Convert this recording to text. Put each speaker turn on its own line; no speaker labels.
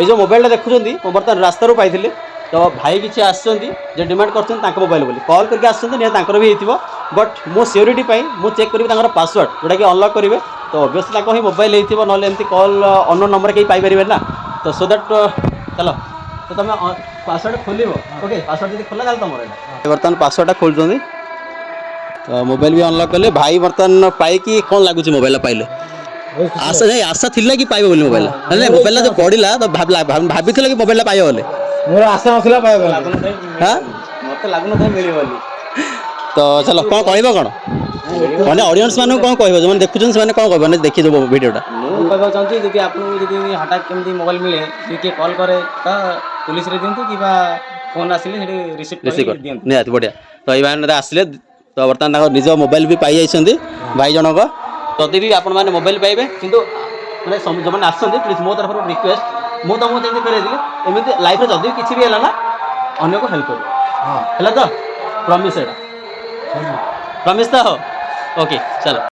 ये जो मोबाइल देखुं बर्तमान रास्तार पाई तो भाई किसी आसुँच डिमांड कर मोबाइल बोली कल करके आसर भी होती बट मो सिक्योरिटी मुझे चेक करी पासवर्ड जोटा कि अनलक करेंगे तो ऑब्वियसली ही मोबाइल होती ना एमती कल अननोन नंबर कहीं पाइपर ना तो सो दैट चलो तो तुम पासवर्ड खोल ओके पासवर्ड जब खोला तुम बर्तमान पासवर्डटा खोलुँच तो मोबाइल भी अनलक कले भाई बर्तमान पाई कौन लगुच मोबाइल पाइले आशा नहीं आशा थिला कि पाइबो बोली मोबाइल नहीं मोबाइल जो पड़िला तो भाभी कि मोबाइल पाइबो बोले
मोर आशा नथिला पाइबो
हां
मते लागु न मिली बोली
तो चलो कौन कहबो कौन माने ऑडियंस माने कौन कहबो जो देखुछन से माने कौन कहबो ने देखि जो वीडियोटा
मु कहबो चाहती जदि आपन जदि हठात केमती मोबाइल मिले कि कॉल करे त पुलिस रे दिंतु किबा फोन आसिले सेठी रिसीव कर दियंतु
निहाती बढ़िया तो ये मैंने आसिले तो बर्तमान निज मोबाइल भी पाई जाइछंदी भाई जनक जदि भी आपण माने मोबाइल पाइबे किंतु माने जो माने आछंदी प्लीज मो तरफ रिक्वेस्ट मु तुमको जेंति करे दिले एमिति लाइफ रे जदि किछि भी हला ना अन्य को हेल्प करो हां हला तो प्रॉमिस एटा प्रॉमिस तो ओके चलो।